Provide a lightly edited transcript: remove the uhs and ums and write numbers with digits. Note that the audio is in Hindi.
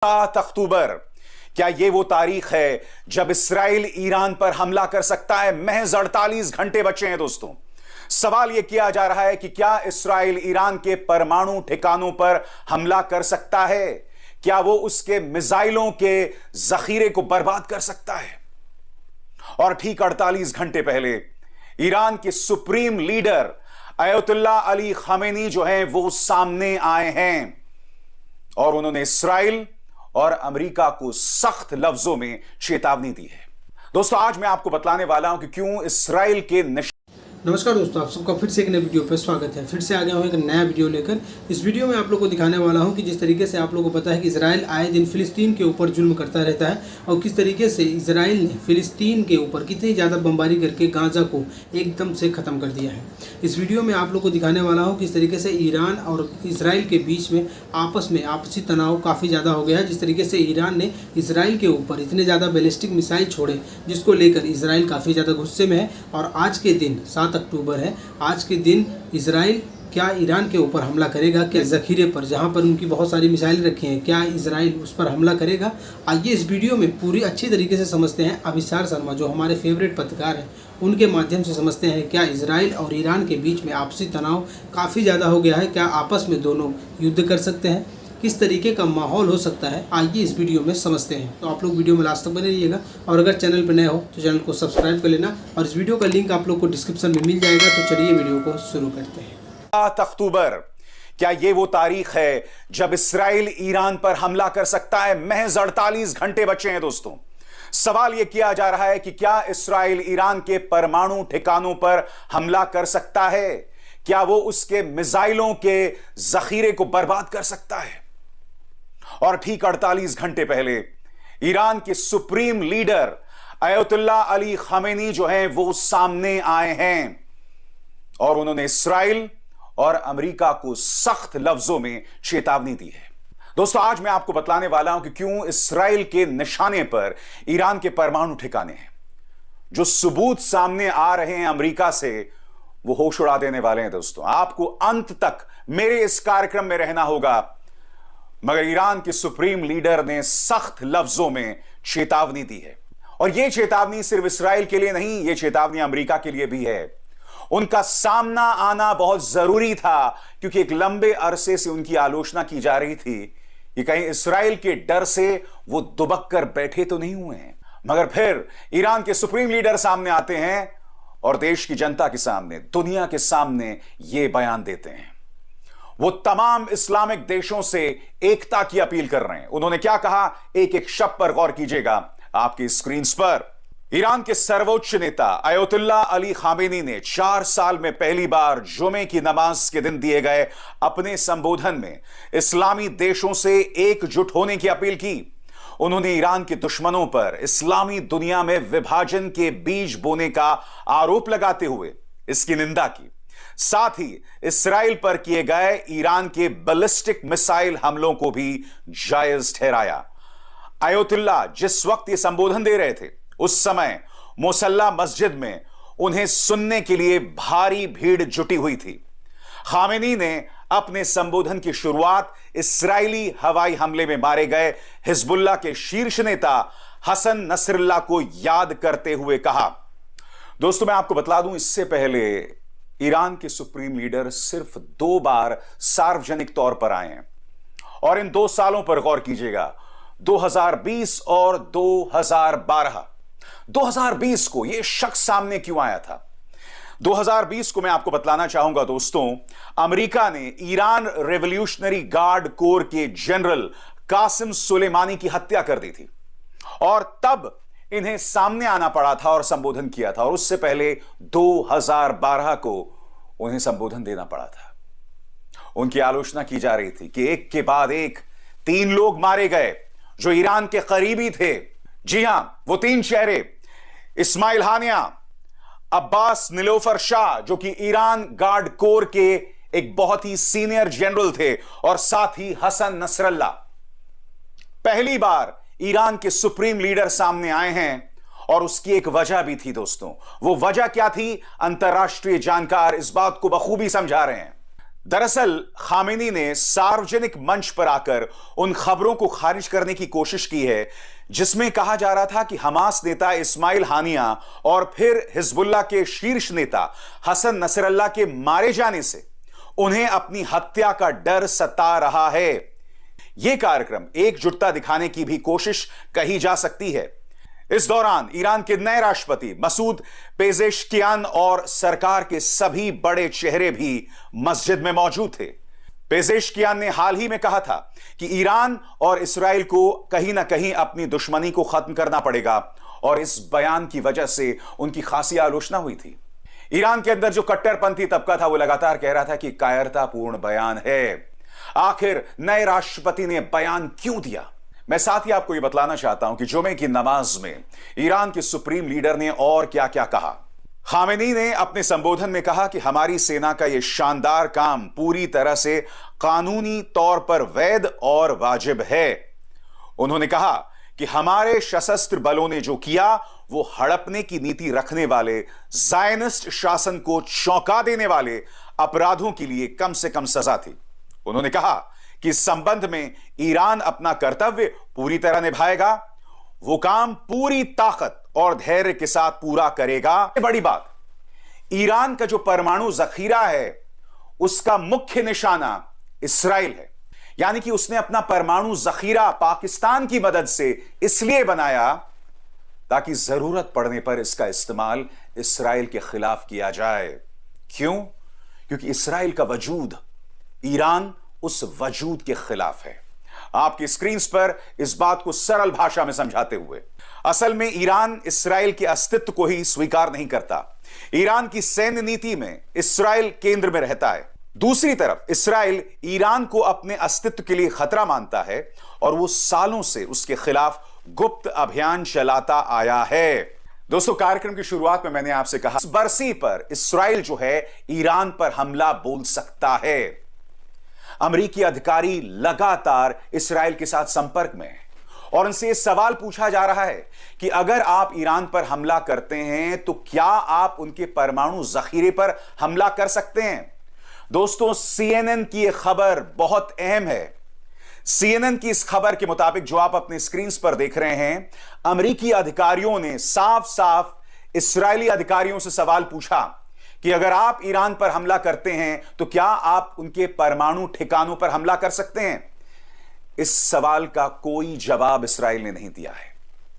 7 अक्टूबर, क्या ये वो तारीख है जब इस्राइल ईरान पर हमला कर सकता है? महज 48 घंटे बचे हैं दोस्तों। सवाल यह किया जा रहा है कि क्या इस्राइल ईरान के परमाणु ठिकानों पर हमला कर सकता है? क्या वो उसके मिसाइलों के जखीरे को बर्बाद कर सकता है? और ठीक 48 घंटे पहले ईरान के सुप्रीम लीडर अयतुल्ला अली खामेनी जो हैं वो सामने आए हैं और उन्होंने इस्राइल और अमेरिका को सख्त लफ्जों में चेतावनी दी है। दोस्तों, आज मैं आपको बतलाने वाला हूं कि क्यों इस्राइल के नमस्कार दोस्तों, आप सबका फिर से एक नए वीडियो पर स्वागत है। फिर से आ गया हूँ एक नया वीडियो लेकर। इस वीडियो में आप लोग को दिखाने वाला हूँ कि जिस तरीके से आप लोगों को पता है कि इजराइल आए दिन फिलिस्तीन के ऊपर जुल्म करता रहता है और किस तरीके से इजराइल ने फिलिस्तीन के ऊपर कितनी ज़्यादा बमबारी करके गाज़ा को एकदम से ख़त्म कर दिया है। इस वीडियो में आप लोग को दिखाने वाला हूँ किस तरीके से ईरान और इसराइल के बीच में आपसी तनाव काफ़ी ज़्यादा हो गया है। जिस तरीके से ईरान ने इसराइल के ऊपर इतने ज़्यादा बैलिस्टिक मिसाइल छोड़े जिसको लेकर इसराइल काफ़ी ज़्यादा गुस्से में है। और आज के दिन 7 अक्टूबर है, आज के दिन इसराइल क्या ईरान के ऊपर हमला करेगा? क्या ज़खीरे पर जहां पर उनकी बहुत सारी मिसाइल रखी हैं, क्या इसराइल उस पर हमला करेगा? आइए इस वीडियो में पूरी अच्छी तरीके से समझते हैं। अभिसार शर्मा जो हमारे फेवरेट पत्रकार हैं उनके माध्यम से समझते हैं क्या इसराइल और ईरान के बीच में आपसी तनाव काफ़ी ज़्यादा हो गया है, क्या आपस में दोनों युद्ध कर सकते हैं, किस तरीके का माहौल हो सकता है, आइए इस वीडियो में समझते हैं। तो आप लोग वीडियो में लास्ट तक बने रहिएगा और अगर चैनल पर नए हो तो चैनल को सब्सक्राइब कर लेना और इस वीडियो का लिंक आप लोग को डिस्क्रिप्शन में मिल जाएगा। तो चलिए वीडियो को शुरू करते हैं। 7 अक्टूबर, क्या ये वो तारीख है जब इस्राइल ईरान पर हमला कर सकता है? महज 48 घंटे बचे हैं दोस्तों। सवाल यह किया जा रहा है कि क्या इस्राइल ईरान के परमाणु ठिकानों पर हमला कर सकता है? क्या वो उसके मिसाइलों के जखीरे को बर्बाद कर सकता है? और ठीक 48 घंटे पहले ईरान के सुप्रीम लीडर अयतुल्ला अली खामेनी जो हैं वो सामने आए हैं और उन्होंने इस्राइल और अमेरिका को सख्त लफ्जों में चेतावनी दी है। दोस्तों, आज मैं आपको बतलाने वाला हूं कि क्यों इस्राइल के निशाने पर ईरान के परमाणु ठिकाने हैं। जो सबूत सामने आ रहे हैं अमेरिका से वो होश उड़ा देने वाले हैं। दोस्तों, आपको अंत तक मेरे इस कार्यक्रम में रहना होगा। मगर ईरान के सुप्रीम लीडर ने सख्त लफ्जों में चेतावनी दी है और यह चेतावनी सिर्फ इस्राइल के लिए नहीं, यह चेतावनी अमेरिका के लिए भी है। उनका सामना आना बहुत जरूरी था क्योंकि एक लंबे अरसे से उनकी आलोचना की जा रही थी कि कहीं इस्राइल के डर से वो दुबक कर बैठे तो नहीं हुए हैं। मगर फिर ईरान के सुप्रीम लीडर सामने आते हैं और देश की जनता के सामने, दुनिया के सामने यह बयान देते हैं। वो तमाम इस्लामिक देशों से एकता की अपील कर रहे हैं। उन्होंने क्या कहा, एक एक शब्द पर गौर कीजिएगा आपकी स्क्रीन पर। ईरान के सर्वोच्च नेता अयतुल्ला अली खामेनी ने 4 साल में पहली बार जुमे की नमाज के दिन दिए गए अपने संबोधन में इस्लामी देशों से एकजुट होने की अपील की। उन्होंने ईरान के दुश्मनों पर इस्लामी दुनिया में विभाजन के बीज बोने का आरोप लगाते हुए इसकी निंदा की। साथ ही इस्राइल पर किए गए ईरान के बैलिस्टिक मिसाइल हमलों को भी जायज ठहराया। अयतुल्ला जिस वक्त ये संबोधन दे रहे थे उस समय मुसल्ला मस्जिद में उन्हें सुनने के लिए भारी भीड़ जुटी हुई थी। खामेनी ने अपने संबोधन की शुरुआत इस्राइली हवाई हमले में मारे गए हिजबुल्लाह के शीर्ष नेता हसन नसरल्लाह को याद करते हुए कहा। दोस्तों, मैं आपको बतला दूं, इससे पहले ईरान के सुप्रीम लीडर सिर्फ 2 बार सार्वजनिक तौर पर आए हैं और इन 2 सालों पर गौर कीजिएगा, 2020 और 2012। 2020 को यह शख्स सामने क्यों आया था? 2020 को मैं आपको बतलाना चाहूंगा दोस्तों, अमेरिका ने ईरान रेवोल्यूशनरी गार्ड कोर के जनरल कासिम सुलेमानी की हत्या कर दी थी और तब इन्हें सामने आना पड़ा था और संबोधन किया था। और उससे पहले 2012 को उन्हें संबोधन देना पड़ा था। उनकी आलोचना की जा रही थी कि एक के बाद एक 3 लोग मारे गए जो ईरान के करीबी थे। जी हां, वो 3 चेहरे, इस्माइल हानिया, अब्बास निलोफर शाह जो कि ईरान गार्ड कोर के एक बहुत ही सीनियर जनरल थे, और साथ ही हसन नसरल्लाह। पहली बार ईरान के सुप्रीम लीडर सामने आए हैं और उसकी एक वजह भी थी दोस्तों। वो वजह क्या थी? अंतर्राष्ट्रीय जानकार इस बात को बखूबी समझा रहे हैं। दरअसल खामेनी ने सार्वजनिक मंच पर आकर उन खबरों को खारिज करने की कोशिश की है जिसमें कहा जा रहा था कि हमास नेता इस्माइल हानिया और फिर हिजबुल्लाह के शीर्ष नेता हसन नसरल्लाह के मारे जाने से उन्हें अपनी हत्या का डर सता रहा है। यह कार्यक्रम एकजुटता दिखाने की भी कोशिश कही जा सकती है। इस दौरान ईरान के नए राष्ट्रपति मसूद पेजेश्कियान और सरकार के सभी बड़े चेहरे भी मस्जिद में मौजूद थे। पेजेश्कियान ने हाल ही में कहा था कि ईरान और इस्राएल को कहीं ना कहीं अपनी दुश्मनी को खत्म करना पड़ेगा और इस बयान की वजह से उनकी खासी आलोचना हुई थी। ईरान के अंदर जो कट्टरपंथी तबका था वो लगातार कह रहा था कि कायरतापूर्ण बयान है। आखिर नए राष्ट्रपति ने बयान क्यों दिया? मैं साथ ही आपको यह बतलाना चाहता हूं कि जुमे की नमाज में ईरान के सुप्रीम लीडर ने और क्या क्या कहा। खामेनी ने अपने संबोधन में कहा कि हमारी सेना का यह शानदार काम पूरी तरह से कानूनी तौर पर वैध और वाजिब है। उन्होंने कहा कि हमारे सशस्त्र बलों ने जो किया वो हड़पने की नीति रखने वाले ज़ायनिस्ट शासन को चौंका देने वाले अपराधों के लिए कम से कम सजा थी। उन्होंने कहा कि इस संबंध में ईरान अपना कर्तव्य पूरी तरह निभाएगा, वो काम पूरी ताकत और धैर्य के साथ पूरा करेगा। बड़ी बात, ईरान का जो परमाणु जखीरा है उसका मुख्य निशाना इस्राएल है, यानी कि उसने अपना परमाणु जखीरा पाकिस्तान की मदद से इसलिए बनाया ताकि जरूरत पड़ने पर इसका इस्तेमाल इस्राएल के खिलाफ किया जाए। क्यों? क्योंकि इस्राएल का वजूद ईरान उस वजूद के खिलाफ है। आपकी स्क्रीन पर इस बात को सरल भाषा में समझाते हुए, असल में ईरान इस्राएल के अस्तित्व को ही स्वीकार नहीं करता। ईरान की सैन्य नीति में इस्राएल केंद्र में रहता है। दूसरी तरफ इस्राएल ईरान को अपने अस्तित्व के लिए खतरा मानता है और वो सालों से उसके खिलाफ गुप्त अभियान चलाता आया है। दोस्तों, कार्यक्रम की शुरुआत में मैंने आपसे कहा, इस बरसी पर इस्राएल जो है ईरान पर हमला बोल सकता है। अमेरिकी अधिकारी लगातार इस्राएल के साथ संपर्क में हैं और उनसे सवाल पूछा जा रहा है कि अगर आप ईरान पर हमला करते हैं तो क्या आप उनके परमाणु जखीरे पर हमला कर सकते हैं? दोस्तों, CNN की यह खबर बहुत अहम है। CNN की इस खबर के मुताबिक जो आप अपने स्क्रीन पर देख रहे हैं, अमेरिकी अधिकारियों ने साफ साफ इस्राएली अधिकारियों से सवाल पूछा कि अगर आप ईरान पर हमला करते हैं तो क्या आप उनके परमाणु ठिकानों पर हमला कर सकते हैं? इस सवाल का कोई जवाब इस्राएल ने नहीं दिया है।